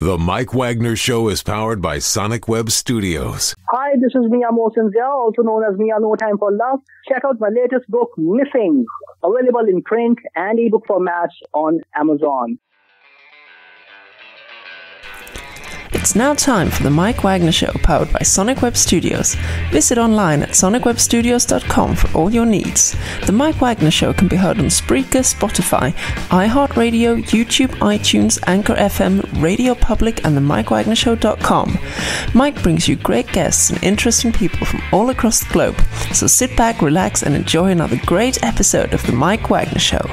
The Mike Wagner Show is powered by Sonic Web Studios. Hi, this is Mia Mosensia, also known as Mia No Time for Love. Check out my latest book, Missing, available in print and ebook formats on Amazon. It's now time for the Mike Wagner Show, powered by Sonic Web Studios. Visit online at sonicwebstudios.com for all your needs. The Mike Wagner Show can be heard on Spreaker, Spotify, iHeartradio, YouTube, iTunes, Anchor FM, Radio Public, and the MikeWagnerShow.com. Mike brings you great guests and interesting people from all across the globe. So sit back, relax, and enjoy another great episode of the Mike Wagner Show.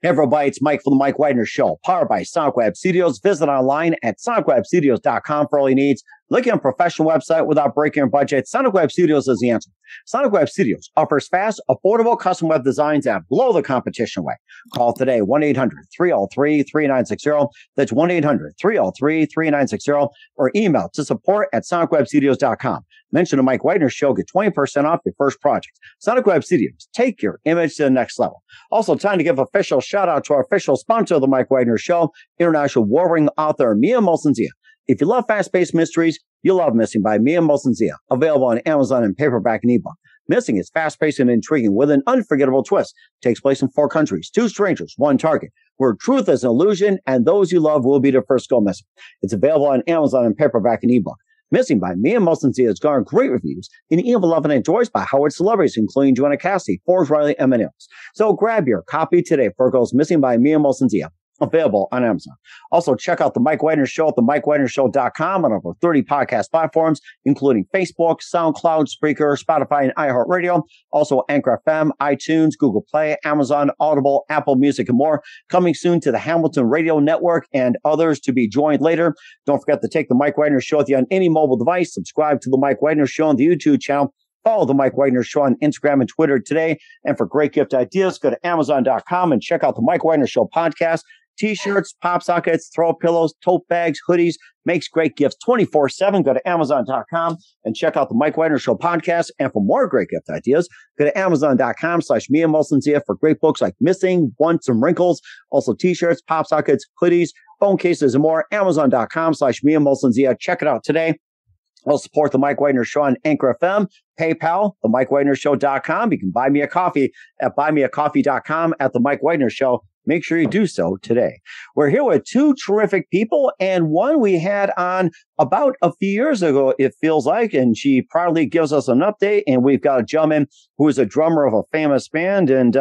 Hey everybody, it's Mike from the Mike Wagner Show, powered by Sonic Web Studios. Visit online at sonicwebstudios.com for all your needs. Looking at a professional website without breaking your budget, Sonic Web Studios is the answer. Sonic Web Studios offers fast, affordable custom web designs that blow the competition away. Call today, 1-800-303-3960. That's 1-800-303-3960. Or email to support@sonicwebstudios.com. Mention the Mike Wagner Show, get 20% off your first project. Sonic Web Studios, take your image to the next level. Also, time to give official shout out to our official sponsor of the Mike Wagner Show, international war-ring author Mia Mosensia. If you love fast-paced mysteries, you'll love Missing by Mia Mosensia, available on Amazon in paperback and ebook. Missing is fast-paced and intriguing with an unforgettable twist. Takes place in 4 countries, 2 strangers, 1 target, where truth is an illusion and those you love will be the first to go missing. It's available on Amazon in paperback and ebook. Missing by Mia Mosensia has garnered great reviews and even loved and enjoyed by Howard celebrities, including Joanna Cassidy, Forbes Riley, and many others. So grab your copy today for Girls Missing by Mia Mosensia. Available on Amazon. Also, check out the Mike Wagner Show at themikewagnershow.com on over 30 podcast platforms, including Facebook, SoundCloud, Spreaker, Spotify, and iHeartradio. Also, Anchor FM, iTunes, Google Play, Amazon, Audible, Apple Music, and more. Coming soon to the Hamilton Radio Network and others to be joined later. Don't forget to take the Mike Wagner Show with you on any mobile device. Subscribe to the Mike Wagner Show on the YouTube channel. Follow the Mike Wagner Show on Instagram and Twitter today. And for great gift ideas, go to Amazon.com and check out the Mike Wagner Show podcast. T-shirts, pop sockets, throw pillows, tote bags, hoodies, makes great gifts 24/7. Go to Amazon.com and check out the Mike Wagner Show podcast. And for more great gift ideas, go to Amazon.com/Mia Mosensia for great books like Missing, Want Some Wrinkles, also T-shirts, pop sockets, hoodies, phone cases, and more. Amazon.com/Mia Mosensia. Check it out today. We'll support the Mike Wagner Show on Anchor FM, PayPal, themikewagnershow.com. You can buy me a coffee at buymeacoffee.com at the Mike Wagner Show. Make sure you do so today. We're here with 2 terrific people, and one we had on about a few years ago, it feels like, and she proudly gives us an update. And we've got a gentleman who is a drummer of a famous band, and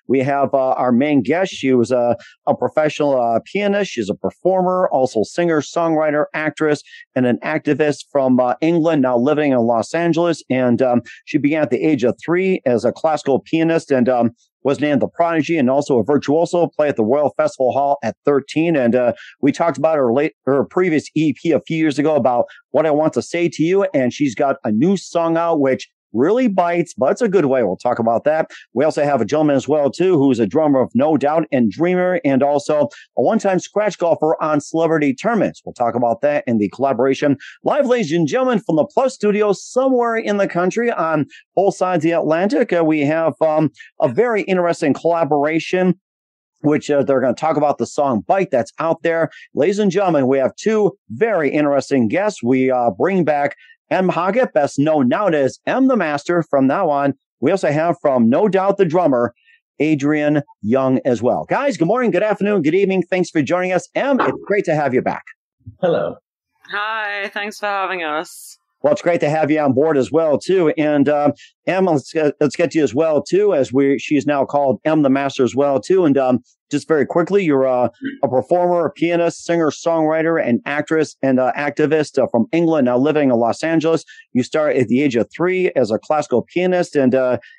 we have our main guest. She was a professional pianist. She's a performer, also singer, songwriter, actress, and an activist from England, now living in Los Angeles. And she began at the age of 3 as a classical pianist, and was named the Prodigy and also a virtuoso, play at the Royal Festival Hall at 13. And we talked about her previous EP a few years ago about What I Want to Say to You. And she's got a new song out, which really bites, but it's a good way. We'll talk about that. We also have a gentleman as well, too, who's a drummer of No Doubt and Dreamer, and also a one-time scratch golfer on celebrity tournaments. We'll talk about that in the collaboration. Live, ladies and gentlemen, from the Plus Studios somewhere in the country on both sides of the Atlantic, we have a very interesting collaboration, which they're going to talk about the song Bite that's out there. Ladies and gentlemen, we have 2 very interesting guests. We bring back M. Hoggett, best known now as emthemaster from now on. We also have from No Doubt the drummer, Adrian Young as well. Guys, good morning, good afternoon, good evening. Thanks for joining us. Em, it's great to have you back. Hello. Hi, thanks for having us. Well, it's great to have you on board as well, too. And Em, let's get to you as well, too, as she's now called emthemaster as well, too. And just very quickly, you're a performer, a pianist, singer, songwriter, and actress and activist from England, now living in Los Angeles. You started at the age of 3 as a classical pianist, and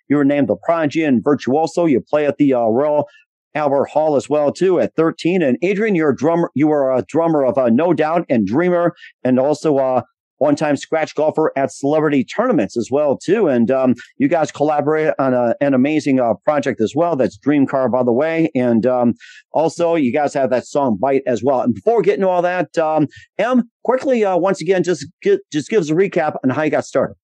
you were named the Prodigy and Virtuoso. You play at the Royal Albert Hall as well, too, at 13. And Adrian, you're a drummer. You were a drummer of No Doubt and Dreamer, and also one-time scratch golfer at celebrity tournaments as well, too. And you guys collaborate on an amazing project as well. That's Dream Car, by the way. And also, you guys have that song Bite as well. And before we get into all that, Em, quickly, once again, just give us a recap on how you got started.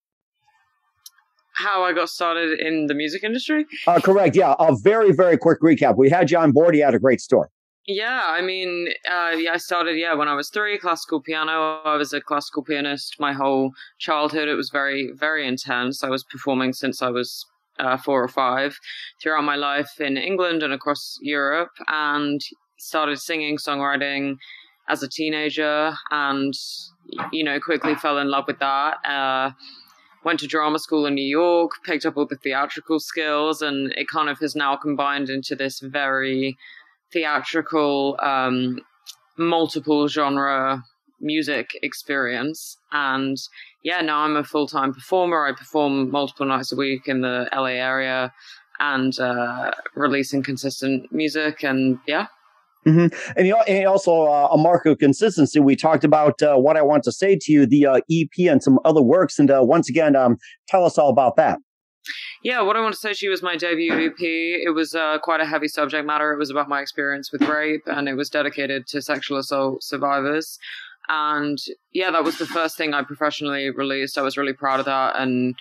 How I got started in the music industry? Correct. Yeah. A very, very quick recap. We had you on board. You had a great story. Yeah, I mean, I started, when I was 3, classical piano. I was a classical pianist my whole childhood. It was very, very intense. I was performing since I was 4 or 5 throughout my life in England and across Europe, and started singing, songwriting as a teenager, and, quickly fell in love with that. Went to drama school in New York, picked up all the theatrical skills, and it kind of has now combined into this very theatrical, multiple genre music experience. And now I'm a full-time performer. I perform multiple nights a week in the LA area and releasing consistent music, and Mm-hmm. And also a mark of consistency. We talked about What I Want to Say to You, the EP, and some other works. And once again, tell us all about that. Yeah, What I Want to Say to You was my debut EP. It was quite a heavy subject matter. It was about my experience with rape, and it was dedicated to sexual assault survivors. And that was the first thing I professionally released. I was really proud of that. And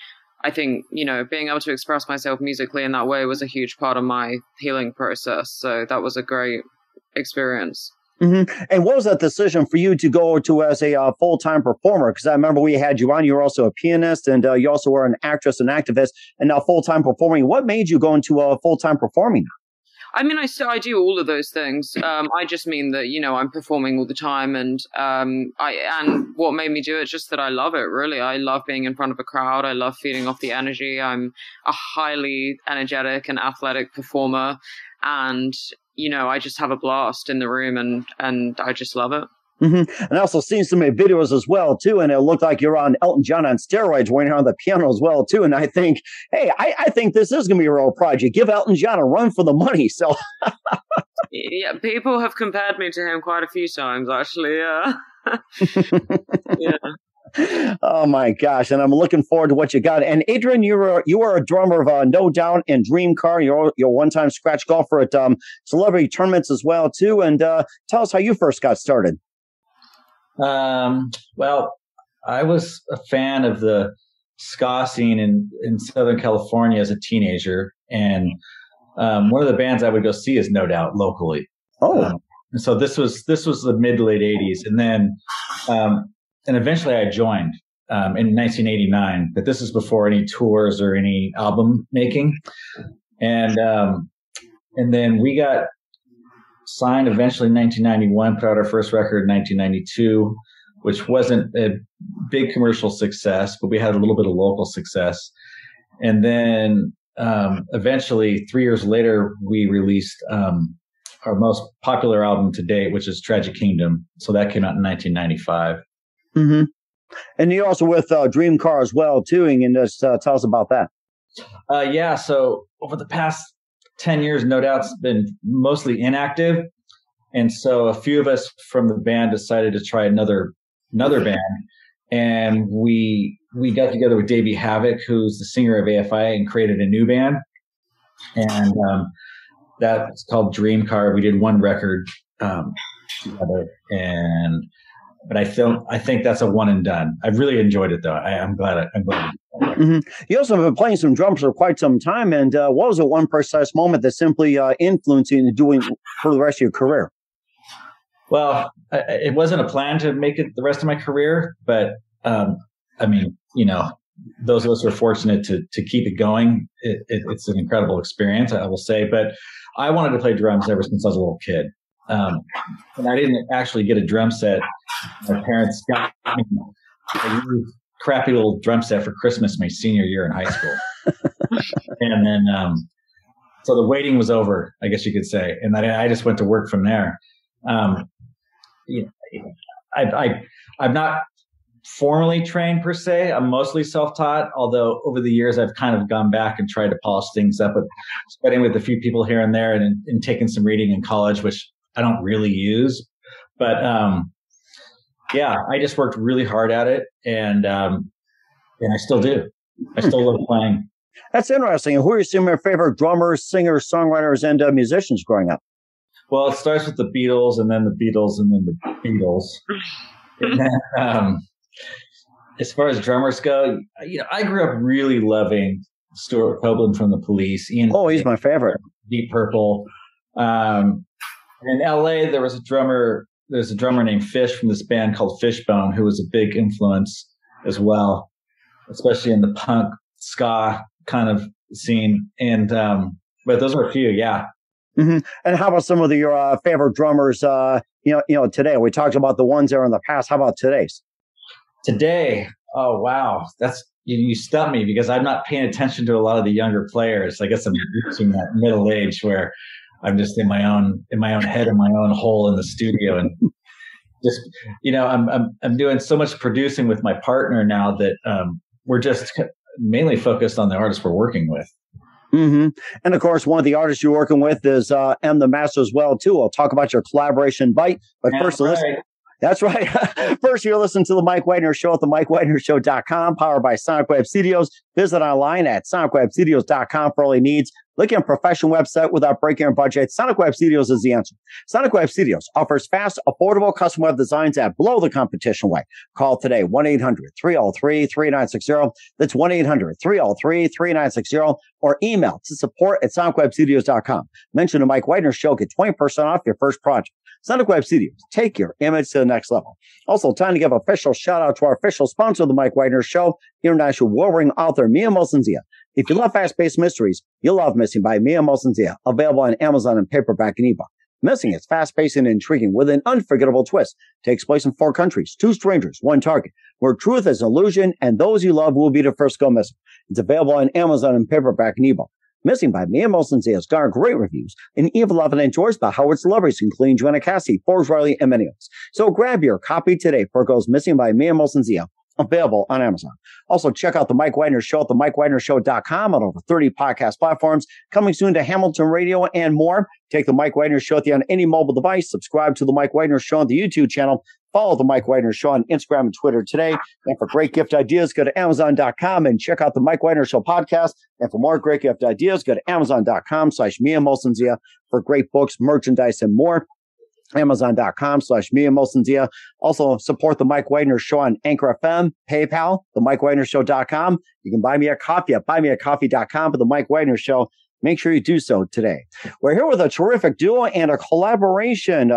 I think, being able to express myself musically in that way was a huge part of my healing process. So that was a great experience. Mm-hmm. And what was that decision for you to go to as a full-time performer? Because I remember we had you on. You were also a pianist, and you also were an actress and activist, and now full-time performing. What made you go into full-time performing? I mean, I do all of those things. I just mean that, I'm performing all the time, and what made me do it is just that I love it, really. I love being in front of a crowd. I love feeding off the energy. I'm a highly energetic and athletic performer, and I just have a blast in the room, and I just love it. Mm-hmm. And I also seen some videos as well, too. And it looked like you're on Elton John on steroids when you're on the piano as well, too. And I think, hey, I think this is going to be a real project. Give Elton John a run for the money. So, yeah, people have compared me to him quite a few times, actually. Yeah. Oh my gosh! And I'm looking forward to what you got. And Adrian, you were a drummer of No Doubt and Dream Car. You're a one-time scratch golfer at celebrity tournaments as well too. And tell us how you first got started. Well, I was a fan of the ska scene in Southern California as a teenager, and one of the bands I would go see is No Doubt locally. Oh, and so this was the mid to late '80s, and then. And eventually I joined in 1989, but this is before any tours or any album making. And then we got signed eventually in 1991, put out our first record in 1992, which wasn't a big commercial success, but we had a little bit of local success. And then eventually, 3 years later, we released our most popular album to date, which is Tragic Kingdom. So that came out in 1995. Mm-hmm. And you're also with Dream Car as well, too. And just tell us about that. So over the past 10 years, No Doubt's been mostly inactive. And so a few of us from the band decided to try another band. And we got together with Davey Havoc, who's the singer of AFI, and created a new band. And that's called Dream Car. We did one record together, but I think that's a one and done. I really enjoyed it though. I'm glad. Mm-hmm. You also have been playing some drums for quite some time. And what was the one precise moment that simply influenced you in doing for the rest of your career? Well, it wasn't a plan to make it the rest of my career, but I mean, those of us who are fortunate to keep it going, it's an incredible experience, I will say. But I wanted to play drums ever since I was a little kid. And I didn't actually get a drum set. My parents got me a really crappy little drum set for Christmas my senior year in high school. And then, so the waiting was over, I guess you could say. And then I just went to work from there. I'm not formally trained per se. I'm mostly self-taught, although over the years I've kind of gone back and tried to polish things up with studying with a few people here and there and taking some reading in college, which I don't really use. But I just worked really hard at it, and I still do. I still love playing. That's interesting. Who are some of your favorite drummers, singers, songwriters, and musicians growing up? Well, it starts with the Beatles, and then the Beatles, and then the Beatles. And then, as far as drummers go, I grew up really loving Stuart Copeland from the Police. Ian, he's my favorite. Deep Purple. In LA, there was a drummer. There's a drummer named Fish from this band called Fishbone, who was a big influence as well, especially in the punk ska kind of scene. And but those are a few, yeah. Mm-hmm. And how about some of your favorite drummers? Today we talked about the ones that are in the past. How about today's? Today, oh wow, that's you stumped me because I'm not paying attention to a lot of the younger players. I guess I'm reaching that middle age where I'm just in my own head, in my own hole in the studio, and just I'm doing so much producing with my partner now that we're just mainly focused on the artists we're working with. Mm-hmm. And of course, one of the artists you're working with is emthemaster as well too. I'll talk about your collaboration bite, but first, listen. That's right. First, you're listening to the Mike Wagner Show at the MikeWagnerShow.com, powered by Sonic Web Studios. Visit online at SonicWebStudios.com for all your needs. Looking at a professional website without breaking your budget? Sonic Web Studios is the answer. Sonic Web Studios offers fast, affordable custom web designs that blow the competition away. Call today, 1-800-303-3960. That's 1-800-303-3960. Or email to support@SonicWebStudios.com. Mention the Mike Wagner Show. Get 20% off your first project. Sonic Web Studios. Take your image to the next level. Also, time to give official shout out to our official sponsor of the Mike Wagner Show, international warring author Mia Molson-Zia. If you love fast-paced mysteries, you'll love Missing by Mia Molson-Zia, available on Amazon in paperback and ebook. Missing is fast-paced and intriguing with an unforgettable twist. Takes place in 4 countries, 2 strangers, 1 target, where truth is an illusion and those you love will be the first to go missing. It's available on Amazon in paperback and ebook. Missing by Mia Molson-Zia has garnered great reviews and even loved and endorsed by Howard celebrities, including Joanna Cassidy, Forbes Riley, and many others. So grab your copy today for it goes Missing by Mia Molson-Zia, available on Amazon. Also, check out the Mike Wagner Show at the MikeWagnerShow.com on over 30 podcast platforms. Coming soon to Hamilton Radio and more. Take the Mike Wagner Show on any mobile device. Subscribe to the Mike Wagner Show on the YouTube channel. Follow the Mike Wagner Show on Instagram and Twitter today. And for great gift ideas, go to Amazon.com and check out the Mike Wagner Show podcast. And for more great gift ideas, go to Amazon.com/Mia Molson-Zia for great books, merchandise, and more. Amazon.com/Mia Molson-Zia. Also support the Mike Wagner Show on Anchor FM, PayPal, the MikeWagnerShow.com. You can buy me a coffee at buymeacoffee.com for the Mike Wagner Show. Make sure you do so today. We're here with a terrific duo and a collaboration.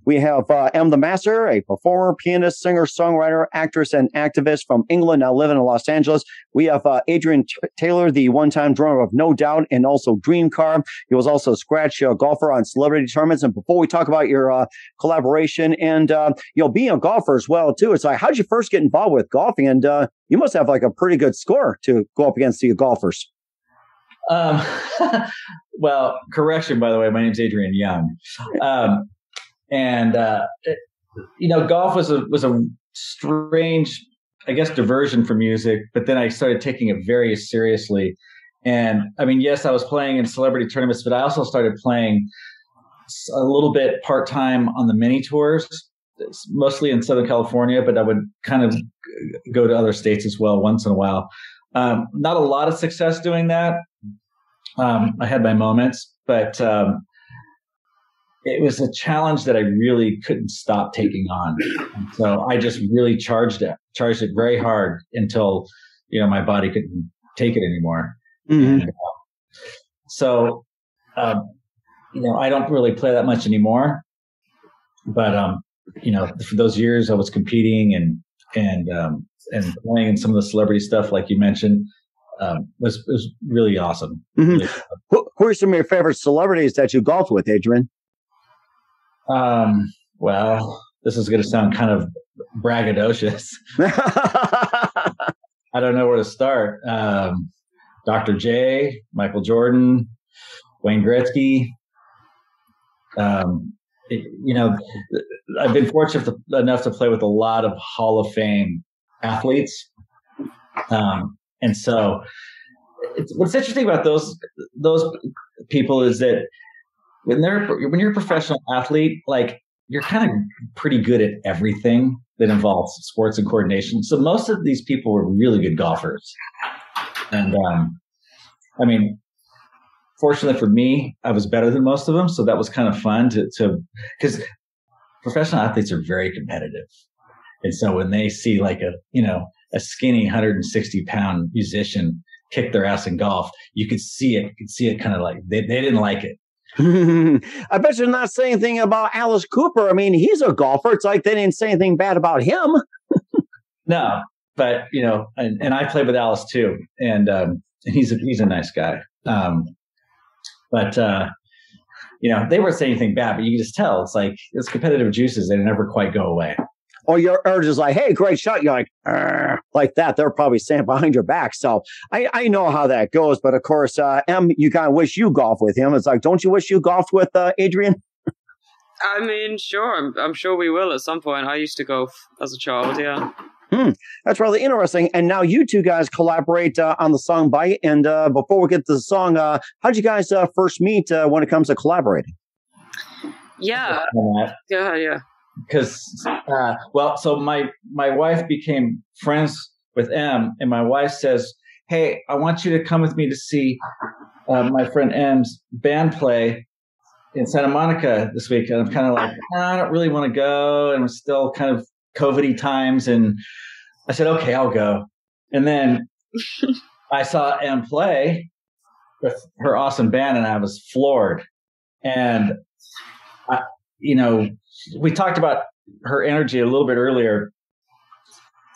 We have emthemaster, a performer, pianist, singer, songwriter, actress, and activist from England, now living in Los Angeles. We have Adrian Taylor, the one-time drummer of No Doubt and also Dream Car. He was also a scratch golfer on celebrity tournaments. And before we talk about your collaboration and being a golfer as well too, it's like, how did you first get involved with golfing? And you must have like a pretty good score to go up against the golfers. Well, correction, by the way, my name's Adrian Young. Golf was a strange, I guess, diversion from music, but then I started taking it very seriously. And I mean, yes, I was playing in celebrity tournaments, but I also started playing a little bit part-time on the mini tours, mostly in Southern California, but I would kind of go to other states as well once in a while. Not a lot of success doing that. I had my moments, but it was a challenge that I really couldn't stop taking on. So I just really charged it very hard until, my body couldn't take it anymore. Mm-hmm. And, I don't really play that much anymore, but, for those years I was competing and playing in some of the celebrity stuff, like you mentioned, was really awesome. Mm-hmm. Really awesome. Who are some of your favorite celebrities that you golfed with, Adrian? Well, this is going to sound kind of braggadocious. I don't know where to start. Dr. J, Michael Jordan, Wayne Gretzky. I've been fortunate enough to play with a lot of Hall of Fame athletes. And so what's interesting about those people is that when you're a professional athlete, like, you're kind of pretty good at everything that involves sports and coordination. So most of these people were really good golfers. And, fortunately for me, I was better than most of them. So that was kind of fun because professional athletes are very competitive. And so when they see like a skinny 160-pound musician kick their ass in golf. You could see it. You could see it kind of like they didn't like it. I bet you're not saying anything about Alice Cooper. I mean, he's a golfer. It's like they didn't say anything bad about him. No, but and I played with Alice too, and he's a nice guy. But they weren't saying anything bad, but you can just tell it's like it's competitive juices. They never quite go away. Or your urge is like, hey, great shot. You're like that. They're probably saying behind your back. So I know how that goes. But of course, M, you kind of wish you golfed with him. It's like, don't you wish you golfed with Adrian? I mean, sure. I'm sure we will at some point. I used to golf as a child, yeah. That's really interesting. And now you two guys collaborate on the song Bite. And before we get to the song, how'd you guys first meet when it comes to collaborating? Yeah. Go ahead, yeah. Because, so my wife became friends with M, and my wife says, hey, I want you to come with me to see my friend M's band play in Santa Monica this week. And I'm kind of like, I don't really want to go. And we're still kind of COVID-y times. And I said, okay, I'll go. And then I saw M play with her awesome band, and I was floored. And, we talked about her energy a little bit earlier.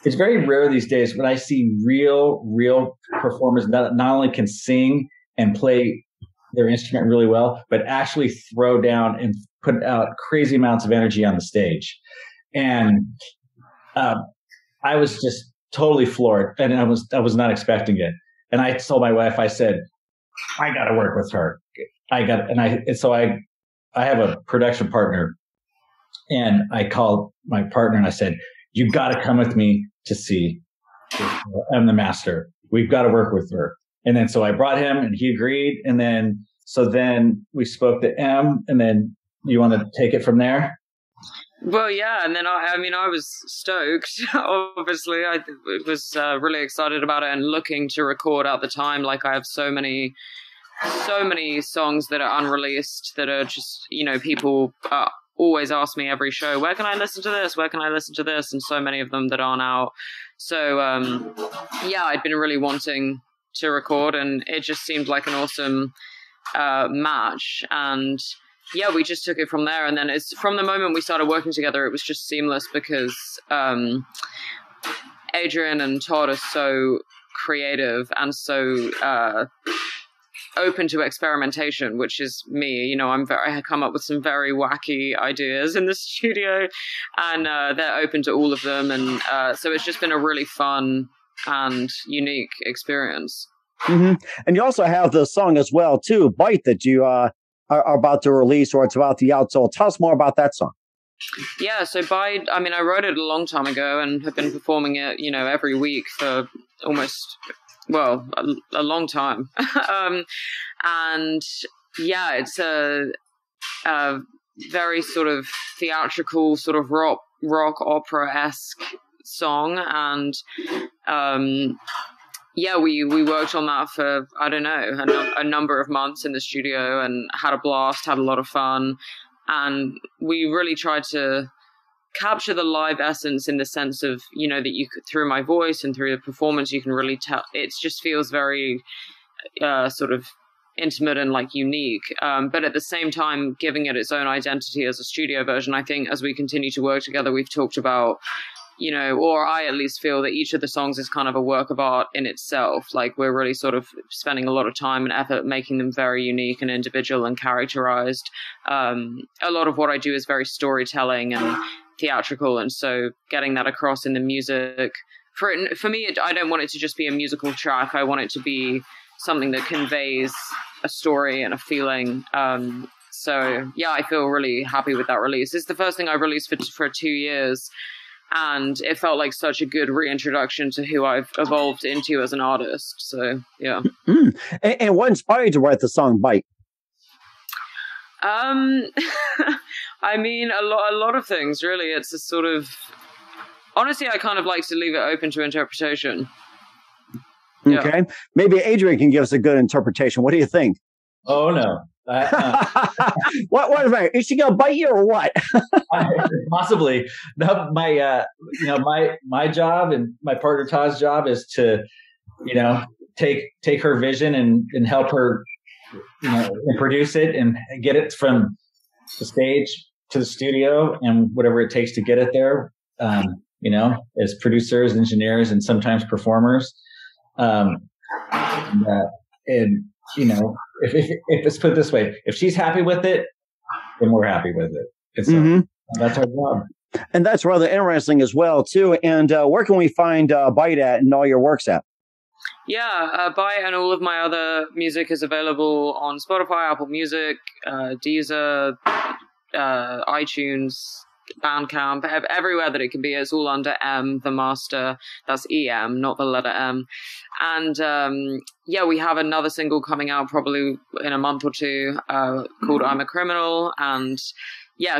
It's very rare these days when I see real performers that not only can sing and play their instrument really well, but actually throw down and put out crazy amounts of energy on the stage. And I was just totally floored, and I was not expecting it. And I told my wife, I said, I got to work with her. So I have a production partner. And I called my partner and I said, you got to come with me to see emthemaster. We've got to work with her. And then so I brought him and he agreed. And then we spoke to M, and then you want to take it from there? Well, yeah. And then I was stoked. Obviously, I was really excited about it and looking to record at the time. Like I have so many songs that are unreleased that are just, people always ask me every show, where can I listen to this? Where can I listen to this? And so many of them that aren't out. So, I'd been really wanting to record, and it just seemed like an awesome match. And yeah, we just took it from there. And then from the moment we started working together, it was just seamless because Adrian and Todd are so creative and so open to experimentation, which is me. I come up with some very wacky ideas in the studio, and they're open to all of them. And so it's just been a really fun and unique experience. Mm-hmm. And you also have the song as well, too, Bite, that you are about to release, or it's about to be out. So tell us more about that song. Yeah, so Bite, I wrote it a long time ago and have been performing it, every week for almost... a long time. And yeah, it's a very sort of theatrical, sort of rock opera-esque song. And we worked on that for, I don't know, a number of months in the studio and had a blast, had a lot of fun. And we really tried to capture the live essence in the sense of, that you could, through my voice and through the performance, you can really tell. It just feels very sort of intimate and like unique. But at the same time, giving it its own identity as a studio version. I think as we continue to work together, we've talked about, or I at least feel that each of the songs is kind of a work of art in itself. Like we're really sort of spending a lot of time and effort making them very unique and individual and characterized. A lot of what I do is very storytelling and theatrical, and so getting that across in the music for me, I don't want it to just be a musical track. I want it to be something that conveys a story and a feeling. So yeah, I feel really happy with that release. It's the first thing I've released for 2 years, and it felt like such a good reintroduction to who I've evolved into as an artist. So yeah. Mm-hmm. And what inspired you to write the song Bite? A lot of things, really. It's a sort of... Honestly, I kind of like to leave it open to interpretation. Yeah. Okay. Maybe Adrian can give us a good interpretation. What do you think? Oh, no. What is she gonna bite you or what? Possibly. No, my job and my partner Todd's job is to, take her vision and help her, and produce it and get it from the stage to the studio and whatever it takes to get it there. As producers, engineers, and sometimes performers. If it's put this way, if she's happy with it, then we're happy with it. That's our job. And that's rather interesting as well, too. And where can we find Byte at and all your works at? Yeah, Byte and all of my other music is available on Spotify, Apple Music, Deezer, iTunes, Bandcamp, everywhere that it can be. It's all under emthemaster. That's EM, not the letter M. And we have another single coming out probably in a month or two called I'm a Criminal. And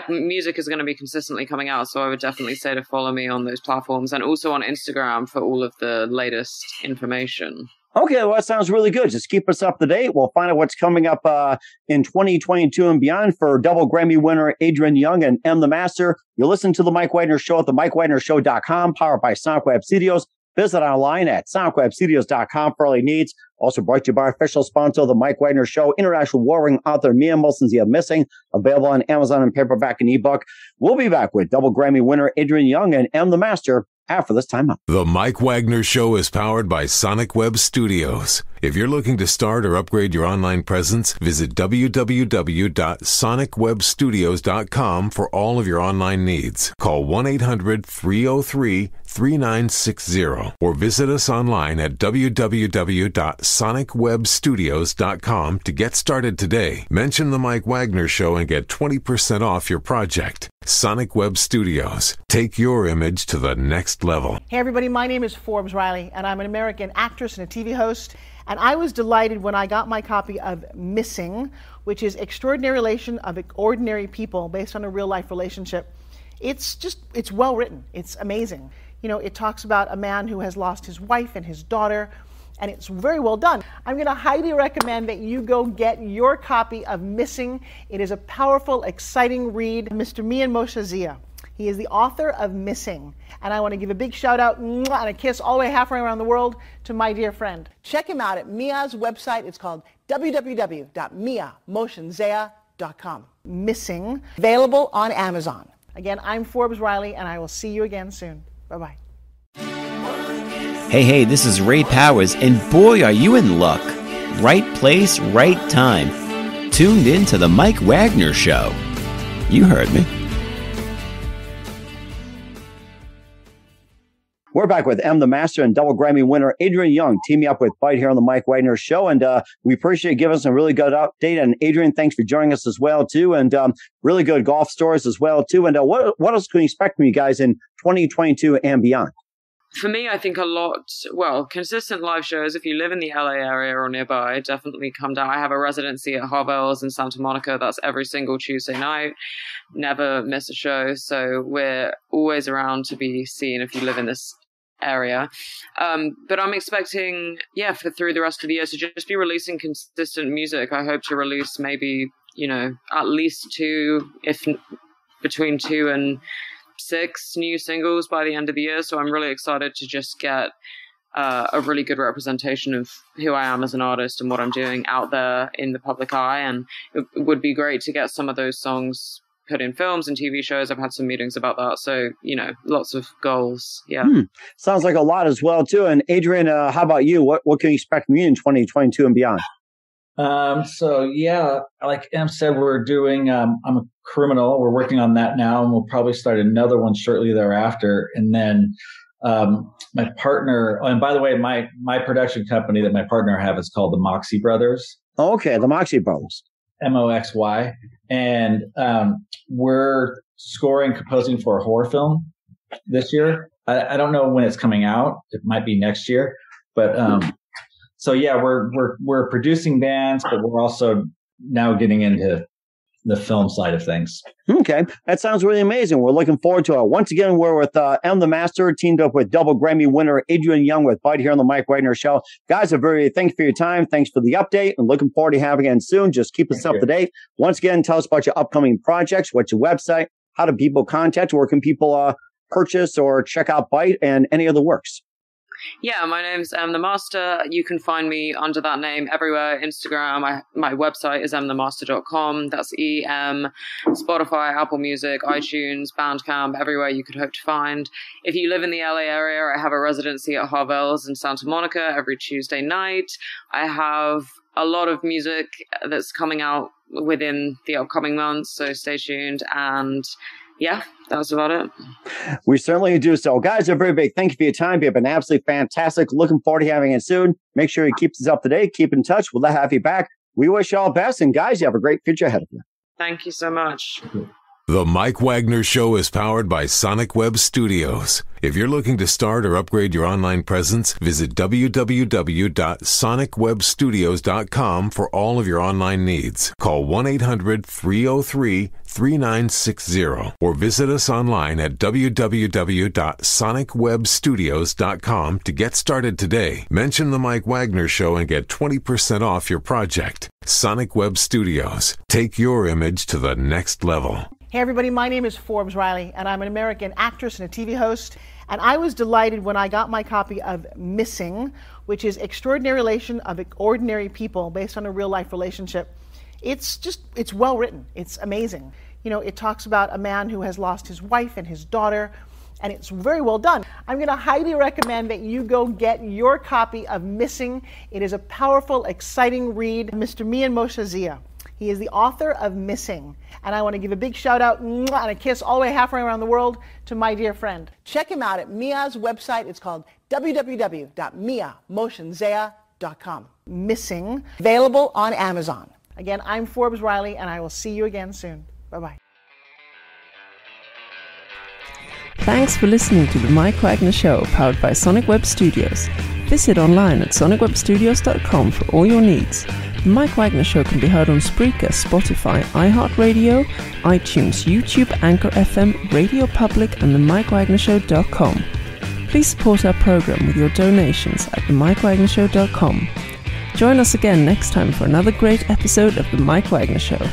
music is going to be consistently coming out. So I would definitely say to follow me on those platforms and also on Instagram for all of the latest information. Okay, well, that sounds really good. Just keep us up to date. We'll find out what's coming up in 2022 and beyond for double Grammy winner Adrian Young and emthemaster. You listen to The Mike Wagner Show at themikewagnershow.com, powered by Sonic Web Studios. Visit online at sonicwebstudios.com for all your needs. Also brought to you by our official sponsor, The Mike Wagner Show, international warring author Mia Molson's Missing, available on Amazon and paperback and ebook. We'll be back with double Grammy winner Adrian Young and emthemaster after this time up. The Mike Wagner Show is powered by Sonic Web Studios. If you're looking to start or upgrade your online presence, visit www.sonicwebstudios.com for all of your online needs. Call 1-800-303-3960 or visit us online at www.sonicwebstudios.com to get started today. Mention The Mike Wagner Show and get 20% off your project. Sonic Web Studios. Take your image to the next level. Hey everybody, my name is Forbes Riley and I'm an American actress and a TV host. And I was delighted when I got my copy of Missing, which is Extraordinary Relation of Ordinary People based on a real life relationship. It's well written. It's amazing. It talks about a man who has lost his wife and his daughter, and it's very well done. I'm going to highly recommend that you go get your copy of Missing. It is a powerful, exciting read. Mr. Mian Moshe Zia. He is the author of Missing. And I want to give a big shout out and a kiss all the way halfway around the world to my dear friend. Check him out at Mia's website. It's called www.miamotionzea.com. Missing, available on Amazon. Again, I'm Forbes Riley, and I will see you again soon. Bye-bye. Hey, this is Ray Powers, and boy, are you in luck. Right place, right time. Tuned in to The Mike Wagner Show. You heard me. We're back with emthemaster and double Grammy winner Adrian Young, teaming up with Byte here on the Mike Wagner Show. And we appreciate you giving us a really good update. And Adrian, thanks for joining us as well, too. And really good golf stories as well, too. And what else can we expect from you guys in 2022 and beyond? For me, I think consistent live shows. If you live in the LA area or nearby, definitely come down. I have a residency at Hovell's in Santa Monica. That's every single Tuesday night. Never miss a show. So we're always around to be seen if you live in this area. But I'm expecting, through the rest of the year to just be releasing consistent music. I hope to release maybe, at least between 2 and 6 new singles by the end of the year. So I'm really excited to just get a really good representation of who I am as an artist and what I'm doing out there in the public eye. And it would be great to get some of those songs put in films and TV shows. I've had some meetings about that. So, lots of goals. Yeah. Sounds like a lot as well, too. And Adrian, how about you? What can you expect from you in 2022 and beyond? Like Em said, we're doing, I'm a Criminal. We're working on that now, and we'll probably start another one shortly thereafter. And then my partner, and by the way, my production company that my partner have is called the Moxie Brothers. Oh, okay, the Moxie Brothers. MOXY. And we're scoring, composing for a horror film this year. I don't know when it's coming out. It might be next year. But we're producing bands, but we're also now getting into the film side of things. Okay. That sounds really amazing. We're looking forward to it. Once again, we're with emthemaster, teamed up with double Grammy winner Adrian Young with Byte here on the Mike Wagner Show. Guys, thanks for your time. Thanks for the update, and looking forward to having you again soon. Just keep us up to date. Once again, tell us about your upcoming projects. What's your website? How do people contact? Where can people purchase or check out Byte and any of the works? Yeah, my name's emthemaster. You can find me under that name everywhere. Instagram. My website is emthemaster.com. That's EM, Spotify, Apple Music, iTunes, Bandcamp, everywhere you could hope to find. If you live in the LA area, I have a residency at Harvell's in Santa Monica every Tuesday night. I have a lot of music that's coming out within the upcoming months, so stay tuned. And yeah, that was about it. We certainly do. So, guys, a very big thank you for your time. You've been absolutely fantastic. Looking forward to having it soon. Make sure you keep us up to date. Keep in touch. We'll have you back. We wish you all the best. And, guys, you have a great future ahead of you. Thank you so much. The Mike Wagner Show is powered by Sonic Web Studios. If you're looking to start or upgrade your online presence, visit www.sonicwebstudios.com for all of your online needs. Call 1-800-303-3960 or visit us online at www.sonicwebstudios.com to get started today. Mention the Mike Wagner Show and get 20% off your project. Sonic Web Studios. Take your image to the next level. Hey everybody, my name is Forbes Riley, and I'm an American actress and a TV host. And I was delighted when I got my copy of Missing, which is Extraordinary Relation of Ordinary People based on a real life relationship. It's well written. It's amazing. You know, it talks about a man who has lost his wife and his daughter, and it's very well done. I'm going to highly recommend that you go get your copy of Missing. It is a powerful, exciting read. Mr. Mian Moshe Zia. He is the author of Missing. And I want to give a big shout out and a kiss all the way halfway around the world to my dear friend. Check him out at Mia's website. It's called www.miamotionzea.com. Missing, available on Amazon. Again, I'm Forbes Riley, and I will see you again soon. Bye-bye. Thanks for listening to the Mike Wagner Show, powered by Sonic Web Studios. Visit online at sonicwebstudios.com for all your needs. The Mike Wagner Show can be heard on Spreaker, Spotify, iHeartradio, iTunes, YouTube, anchorfm, Radio Public, and themikewagnershow.com. Please support our program with your donations at themikewagnershow.com. Join us again next time for another great episode of The Mike Wagner Show.